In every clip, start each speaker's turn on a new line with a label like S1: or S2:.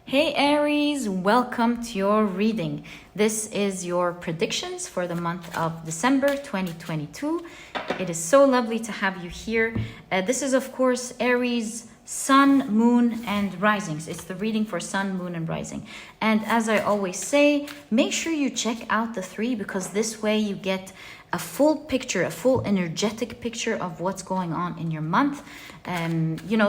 S1: Hey Aries, welcome to your reading. This is your predictions for the month of December 2022. It is so lovely to have you here. This is of course Aries, Sun, Moon and Risings. It's the reading for Sun, Moon and Rising. And as I always say, make sure you check out the three because this way you get a full picture, a full energetic picture of what's going on in your month.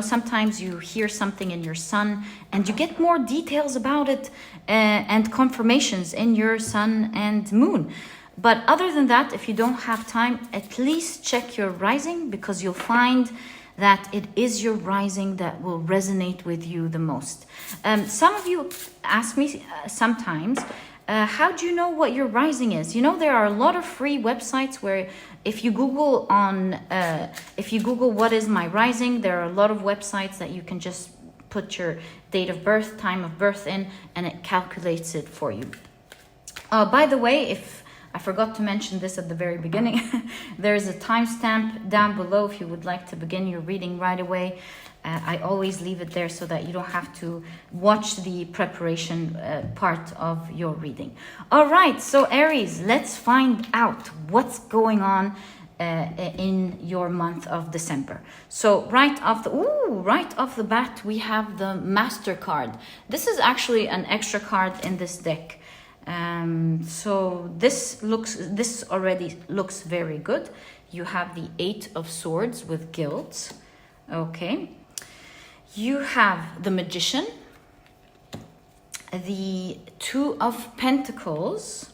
S1: Sometimes you hear something in your sun and you get more details about it and confirmations in your sun and moon. But other than that, if you don't have time, at least check your rising because you'll find that it is your rising that will resonate with you the most. Some of you ask me sometimes, how do you know what your rising is? You know, there are a lot of free websites where if you Google what is my rising, there are a lot of websites that you can just put your date of birth, time of birth in, and it calculates it for you. By the way, if I forgot to mention this at the very beginning, there's a timestamp down below if you would like to begin your reading right away. I always leave it there so that you don't have to watch the preparation part of your reading. All right, so Aries, let's find out what's going on in your month of December. So right off the bat, we have the Master card. This is actually an extra card in this deck. So this already looks very good. You have the Eight of Swords with guilt. Okay. You have the Magician, the Two of Pentacles.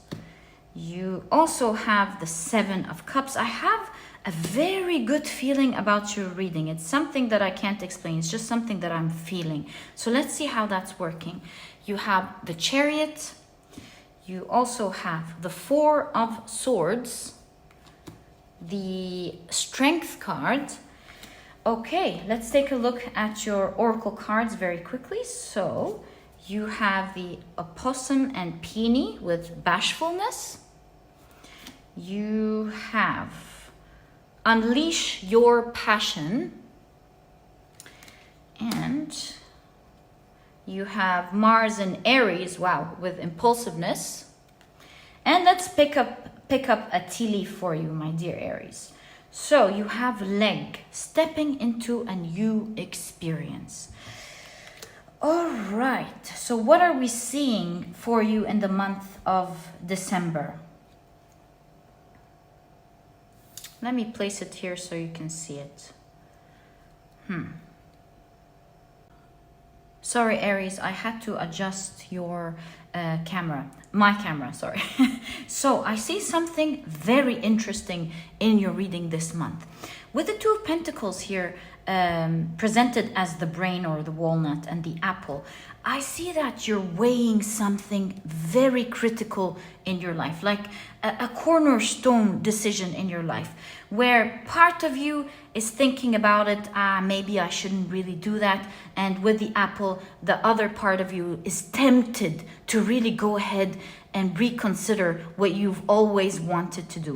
S1: You also have the Seven of Cups. I have a very good feeling about your reading. It's something that I can't explain. It's just something that I'm feeling. So let's see how that's working. You have the Chariot. You also have the Four of Swords, the Strength card. Okay, let's take a look at your oracle cards very quickly. So you have the Opossum and Peony with bashfulness. You have Unleash Your Passion. And you have Mars and Aries, wow, with impulsiveness. And let's pick up a tea leaf for you, my dear Aries. So you have Leg, stepping into a new experience. All right, so what are we seeing for you in the month of December? Let me place it here so you can see it. Sorry, Aries, I had to adjust your my camera, sorry. So I see something very interesting in your reading this month. With the Two of Pentacles here presented as the brain or the walnut and the apple, I see that you're weighing something very critical in your life, like a cornerstone decision in your life, where part of you is thinking about it, maybe I shouldn't really do that. And with the apple, the other part of you is tempted to really go ahead and reconsider what you've always wanted to do.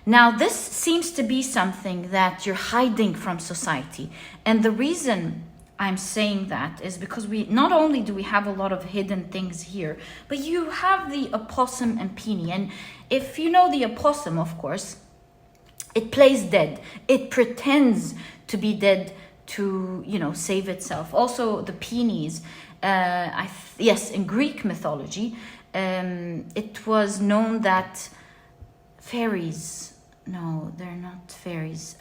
S1: Now, this seems to be something that you're hiding from society. And the reason I'm saying that is because not only do we have a lot of hidden things here, but you have the Opossum and Peony. And if you know the opossum, of course, it plays dead. It pretends to be dead to, save itself. Also, the peonies, yes, in Greek mythology, it was known that fairies, no, they're not fairies,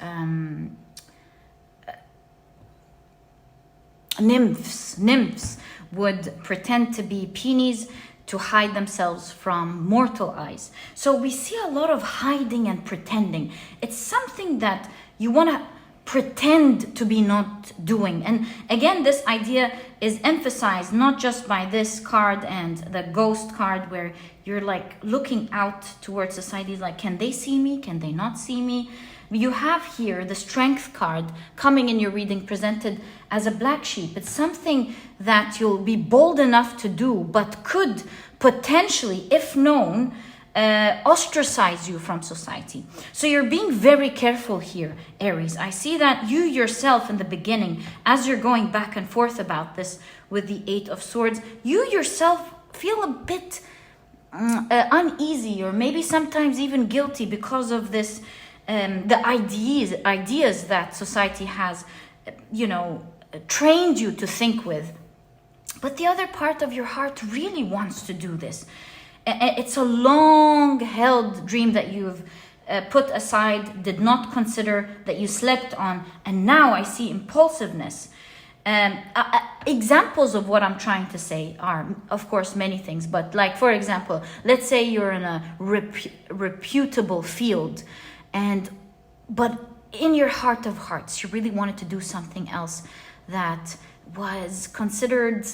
S1: nymphs would pretend to be peonies to hide themselves from mortal eyes. So we see a lot of hiding and pretending. It's something that you want to pretend to be not doing. And again, this idea is emphasized not just by this card and the Ghost card, where you're like looking out towards society, like, can they see me? Can they not see me? You have here the Strength card coming in your reading presented as a black sheep. It's something that you'll be bold enough to do, but could potentially, if known, ostracize you from society. So you're being very careful here, Aries. I see that you yourself in the beginning, as you're going back and forth about this with the Eight of Swords, you yourself feel a bit uneasy, or maybe sometimes even guilty because of this, the ideas that society has, trained you to think with. But the other part of your heart really wants to do this. It's a long-held dream that you've put aside, did not consider, that you slept on, and now I see impulsiveness. Examples of what I'm trying to say are, of course, many things. But like, for example, let's say you're in a reputable field, but in your heart of hearts, you really wanted to do something else that was considered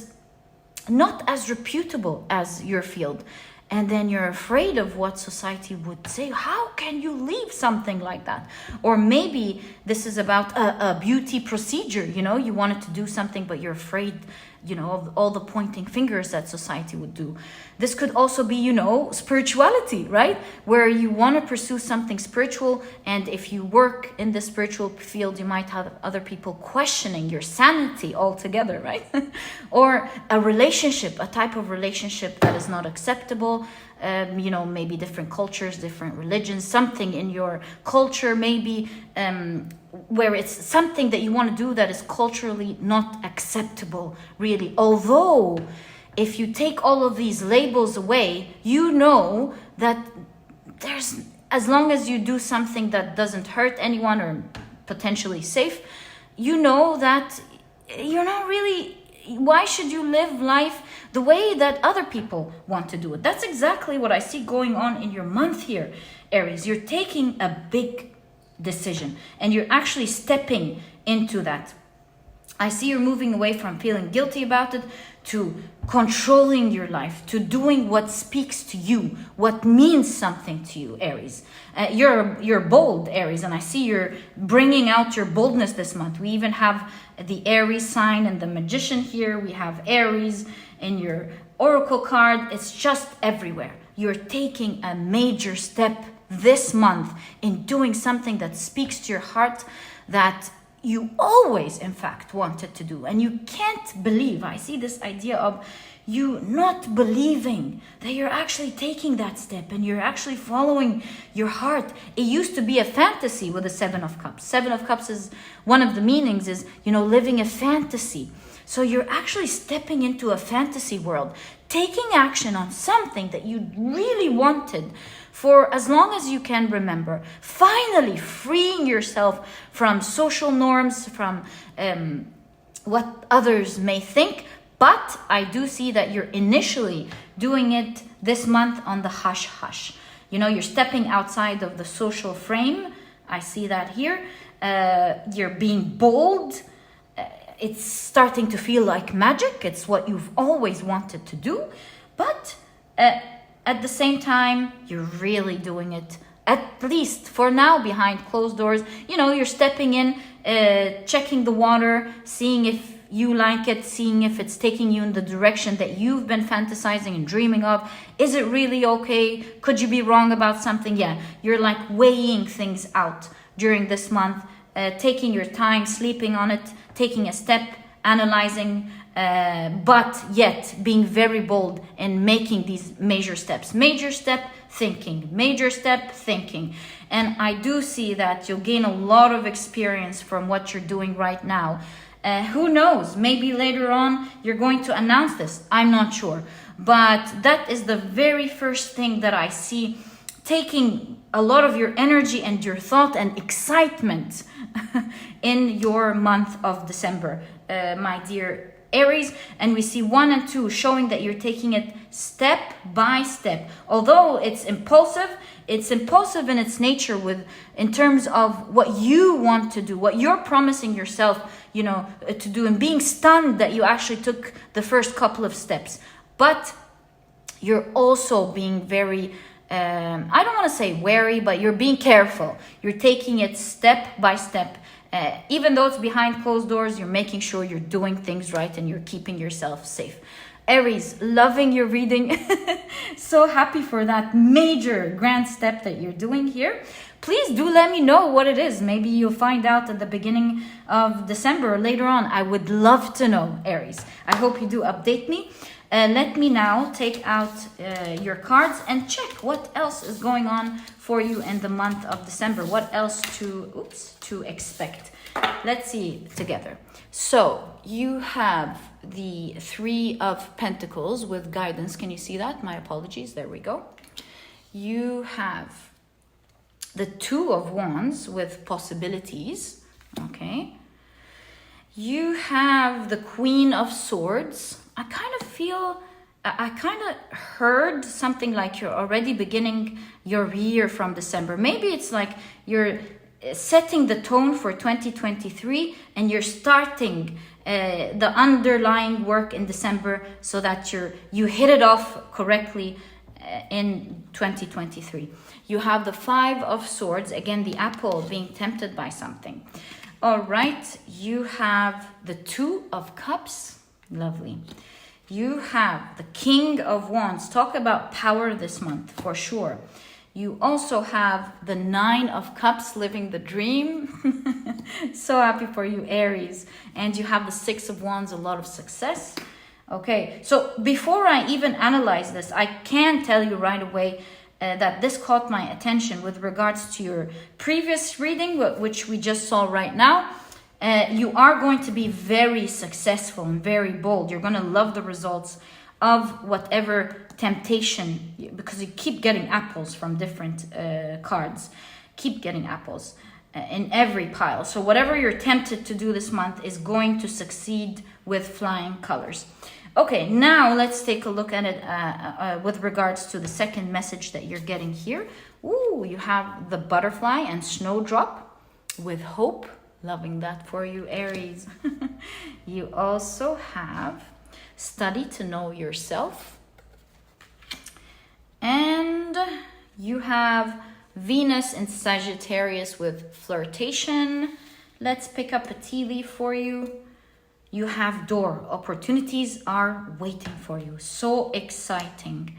S1: not as reputable as your field. And then you're afraid of what society would say. How can you leave something like that? Or maybe this is about a beauty procedure. You wanted to do something, but you're afraid, of all the pointing fingers that society would do. This could also be, spirituality, right? Where you want to pursue something spiritual. And if you work in the spiritual field, you might have other people questioning your sanity altogether, right? Or a relationship, a type of relationship that is not acceptable. Maybe different cultures, different religions, something in your culture, maybe where it's something that you want to do that is culturally not acceptable, really. Although, if you take all of these labels away, you know that as long as you do something that doesn't hurt anyone or potentially safe, you know that you're not really. Why should you live life the way that other people want to do it? That's exactly what I see going on in your month here, Aries. You're taking a big decision and you're actually stepping into that. I see you're moving away from feeling guilty about it to controlling your life, to doing what speaks to you, what means something to you, Aries. You're bold, Aries, and I see you're bringing out your boldness this month. We even have the Aries sign and the Magician here. We have Aries in your Oracle card. It's just everywhere. You're taking a major step this month in doing something that speaks to your heart, that you always, in fact, wanted to do. And you can't believe, I see this idea of you not believing that you're actually taking that step and you're actually following your heart. It used to be a fantasy with the Seven of Cups. Seven of Cups is one of the meanings is, living a fantasy. So you're actually stepping into a fantasy world, taking action on something that you really wanted for as long as you can remember, finally freeing yourself from social norms, from what others may think. But I do see that you're initially doing it this month on the hush-hush. You're stepping outside of the social frame. I see that here. You're being bold. It's starting to feel like magic. It's what you've always wanted to do. But at the same time, you're really doing it, at least for now, behind closed doors. You're stepping in, checking the water, seeing if you like it, seeing if it's taking you in the direction that you've been fantasizing and dreaming of. Is it really okay? Could you be wrong about something? Yeah, you're like weighing things out during this month, taking your time, sleeping on it, taking a step, analyzing, but yet being very bold in making these major steps. Major step thinking, major step thinking. And I do see that you'll gain a lot of experience from what you're doing right now. Who knows? Maybe later on you're going to announce this. I'm not sure. But that is the very first thing that I see taking a lot of your energy and your thought and excitement in your month of December, my dear Aries. And we see 1 and 2 showing that you're taking it step by step. Although it's impulsive in its nature in terms of what you want to do, what you're promising yourself, to do, and being stunned that you actually took the first couple of steps. But you're also being very, I don't want to say wary, but you're being careful. You're taking it step by step. Even though it's behind closed doors, you're making sure you're doing things right and you're keeping yourself safe. Aries, loving your reading. So happy for that major grand step that you're doing here. Please do let me know what it is. Maybe you'll find out at the beginning of December or later on. I would love to know, Aries. I hope you do update me. Let me now take out your cards and check what else is going on for you in the month of December. What else to expect. Let's see together. So you have the Three of Pentacles with guidance. Can you see that? My apologies. There we go. You have the Two of Wands with possibilities. Okay. You have the Queen of Swords. I kind of heard something like you're already beginning your year from December. Maybe it's like you're setting the tone for 2023 and you're starting the underlying work in December so that you hit it off correctly in 2023. You have the Five of Swords, again the apple being tempted by something. All right, you have the Two of Cups, lovely. You have the King of Wands, talk about power this month for sure. You also have the Nine of Cups, living the dream. So happy for you, Aries. And you have the Six of Wands, a lot of success. Okay, so before I even analyze this, I can tell you right away that this caught my attention with regards to your previous reading, which we just saw right now. You are going to be very successful and very bold. You're going to love the results of whatever temptation, because you keep getting apples from different cards. Keep getting apples in every pile. So whatever you're tempted to do this month is going to succeed with flying colors. Okay, now let's take a look at it with regards to the second message that you're getting here. Ooh, you have the butterfly and snowdrop with hope. Loving that for you, Aries. You also have study to know yourself. And you have Venus in Sagittarius with flirtation. Let's pick up a tea leaf for you. You have door. Opportunities are waiting for you. So exciting.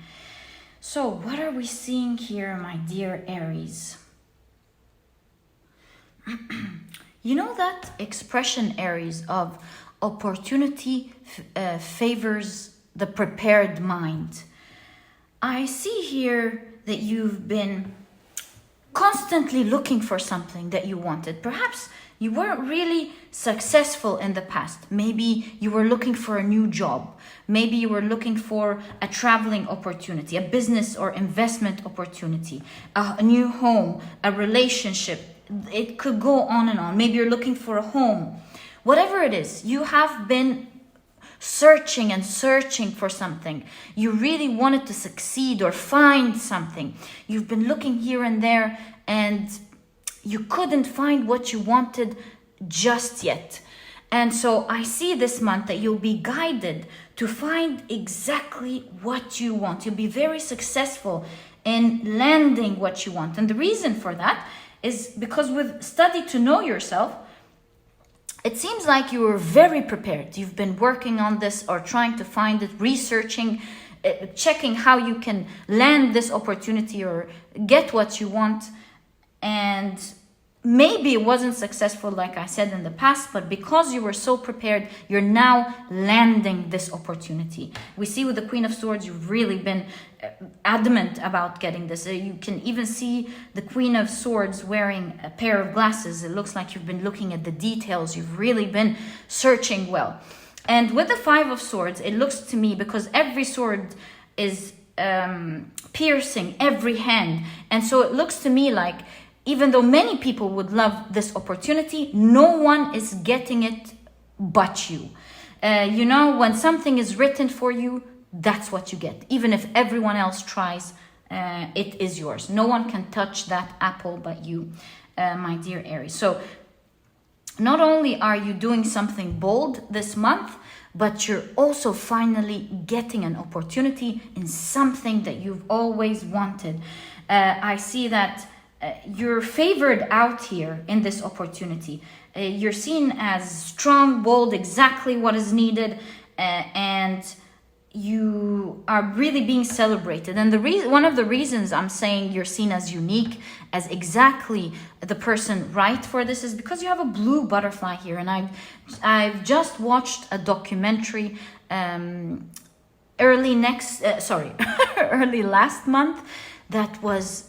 S1: So what are we seeing here, my dear Aries? You know that expression, Aries, of opportunity favors the prepared mind. I see here that you've been constantly looking for something that you wanted. Perhaps you weren't really successful in the past. Maybe you were looking for a new job. Maybe you were looking for a traveling opportunity, a business or investment opportunity, a new home, a relationship. It could go on and on. Maybe you're looking for a home. Whatever it is, you have been searching and searching for something. You really wanted to succeed or find something. You've been looking here and there and you couldn't find what you wanted just yet. And so I see this month that you'll be guided to find exactly what you want. You'll be very successful in landing what you want. And the reason for that is because with study to know yourself, it seems like you were very prepared. You've been working on this or trying to find it, researching, checking how you can land this opportunity or get what you want. And maybe it wasn't successful, like I said in the past, but because you were so prepared, you're now landing this opportunity. We see with the Queen of Swords, you've really been adamant about getting this. You can even see the Queen of Swords wearing a pair of glasses. It looks like you've been looking at the details. You've really been searching well. And with the Five of Swords, it looks to me, because every sword is piercing every hand. And so it looks to me like, even though many people would love this opportunity, no one is getting it but you. You know, when something is written for you, that's what you get. Even if everyone else tries, it is yours. No one can touch that apple but you, my dear Aries. So not only are you doing something bold this month, but you're also finally getting an opportunity in something that you've always wanted. I see that you're favored out here in this opportunity. You're seen as strong, bold, exactly what is needed. And you are really being celebrated. And one of the reasons I'm saying you're seen as unique, as exactly the person right for this, is because you have a blue butterfly here. And I've just watched a documentary early last month, that was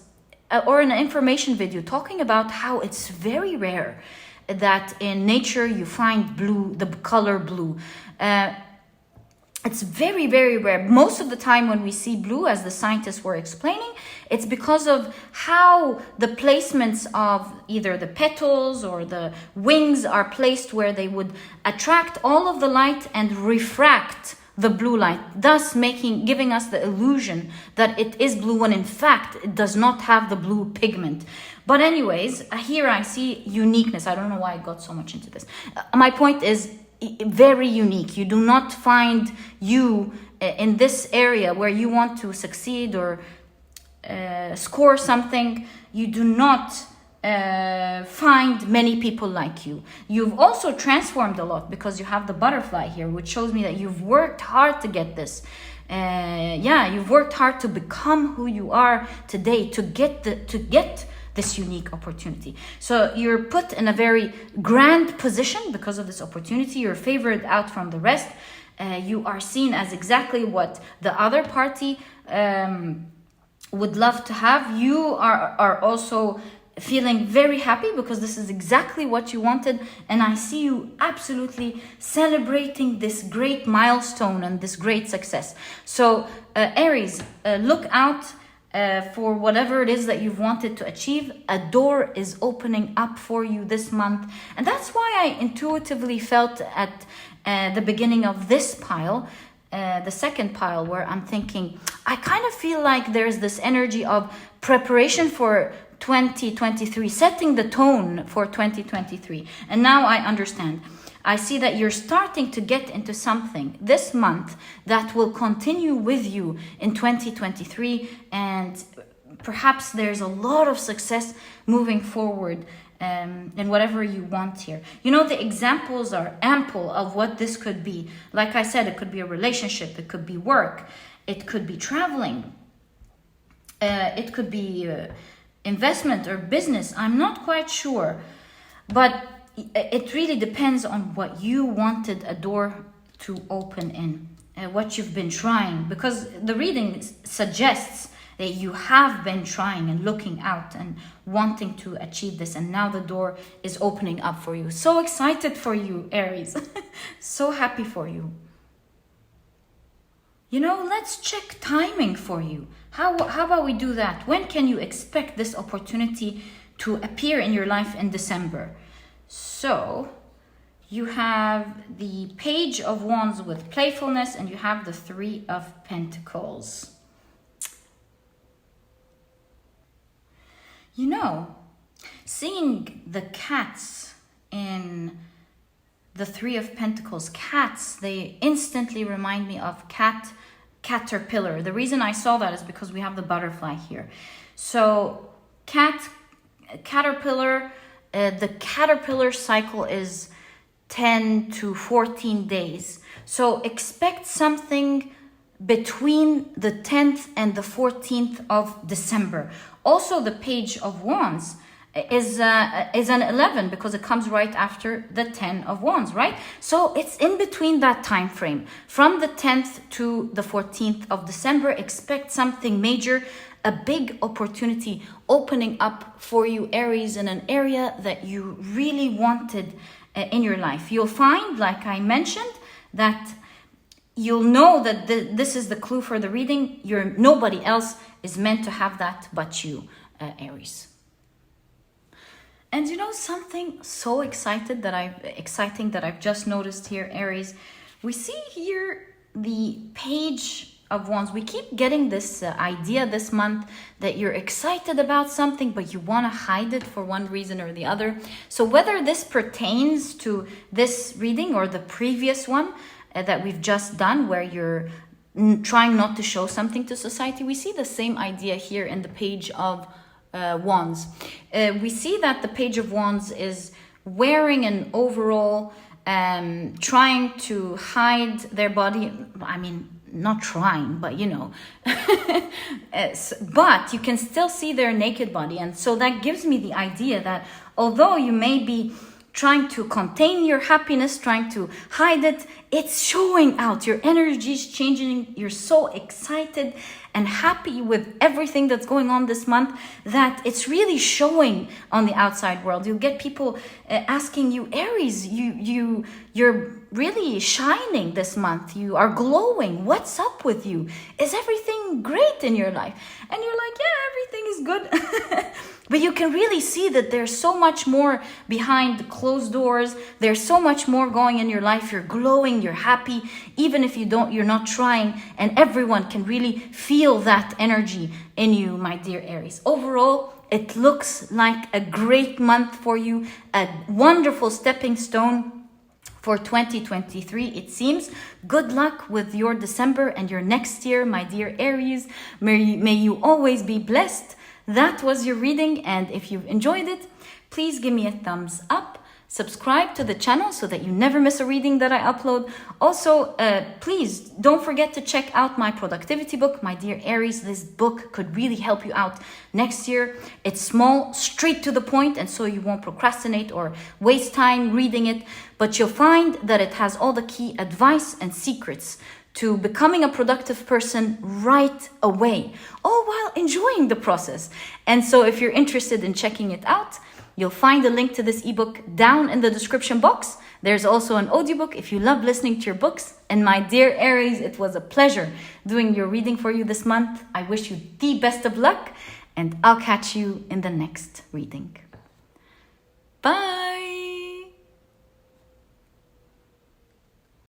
S1: or an information video talking about how it's very rare that in nature you find blue, the color blue. It's very, very rare. Most of the time when we see blue, as the scientists were explaining, it's because of how the placements of either the petals or the wings are placed, where they would attract all of the light and refract the blue light, thus giving us the illusion that it is blue, when in fact it does not have the blue pigment. But anyways, here I see uniqueness. I don't know why I got so much into this. My point is, very unique. You do not find you in this area where you want to succeed or score something. You do not find many people like you. You've also transformed a lot, because you have the butterfly here, which shows me that you've worked hard to get this. You've worked hard to become who you are today, to get this unique opportunity. So you're put in a very grand position because of this opportunity. You're favored out from the rest. You are seen as exactly what the other party would love to have. You are also feeling very happy because this is exactly what you wanted. And I see you absolutely celebrating this great milestone and this great success. So Aries, look out for whatever it is that you've wanted to achieve. A door is opening up for you this month. And that's why I intuitively felt at the beginning of this pile, the second pile, where I'm thinking, I kind of feel like there's this energy of preparation for 2023, setting the tone for 2023. And now I understand. I see that you're starting to get into something this month that will continue with you in 2023, and perhaps there's a lot of success moving forward in whatever you want here. You know, the examples are ample of what this could be. Like I said, it could be a relationship, it could be work, it could be traveling, it could be investment or business. I'm not quite sure, but it really depends on what you wanted a door to open in, what you've been trying, because the reading suggests that you have been trying and looking out and wanting to achieve this, and now the door is opening up for you. So excited for you, Aries. So happy for you. You know, let's check timing for you. How about we do that? When can you expect this opportunity to appear in your life in December? So you have the Page of Wands with playfulness, and you have the Three of Pentacles. You know, seeing the cats in the Three of Pentacles, cats, they instantly remind me of caterpillar. The reason I saw that is because we have the butterfly here. So caterpillar, the caterpillar cycle is 10 to 14 days. So expect something between the 10th and the 14th of December. Also, the Page of Wands is an 11 because it comes right after the 10 of Wands, right? So it's in between that time frame. From the 10th to the 14th of December, expect something major, a big opportunity opening up for you, Aries, in an area that you really wanted in your life. You'll find, like I mentioned, that you'll know that this is the clue for the reading. Nobody else is meant to have that but you, Aries. And you know something so exciting that I've just noticed here, Aries? We see here the Page of Wands. We keep getting this idea this month that you're excited about something, but you want to hide it for one reason or the other. So whether this pertains to this reading or the previous one that we've just done, where you're trying not to show something to society, we see the same idea here in the Page of Wands. We see that the Page of Wands is wearing an overall trying to hide their body. I mean, not trying, but you know, but you can still see their naked body. And so that gives me the idea that although you may be trying to contain your happiness, trying to hide it, it's showing out. Your energy is changing. You're so excited and happy with everything that's going on this month that it's really showing on the outside world. You'll get people asking you, Aries, you're really shining this month. You are glowing. What's up with you? Is everything great in your life? And you're like, yeah, everything is good. But you can really see that there's so much more behind closed doors. There's so much more going in your life. You're glowing, you're happy, even if you're not trying, and everyone can really feel that energy in you, my dear Aries. Overall, it looks like a great month for you, a wonderful stepping stone for 2023, it seems. Good luck with your December and your next year, my dear Aries. May you always be blessed. That was your reading, and if you've enjoyed it, please give me a thumbs up. Subscribe to the channel so that you never miss a reading that I upload. Also, please don't forget to check out my productivity book, my dear Aries. This book could really help you out next year. It's small, straight to the point, and so you won't procrastinate or waste time reading it. But you'll find that it has all the key advice and secrets to becoming a productive person right away, all while enjoying the process. And so if you're interested in checking it out, you'll find a link to this ebook down in the description box. There's also an audiobook if you love listening to your books. And my dear Aries, it was a pleasure doing your reading for you this month. I wish you the best of luck, and I'll catch you in the next reading. Bye.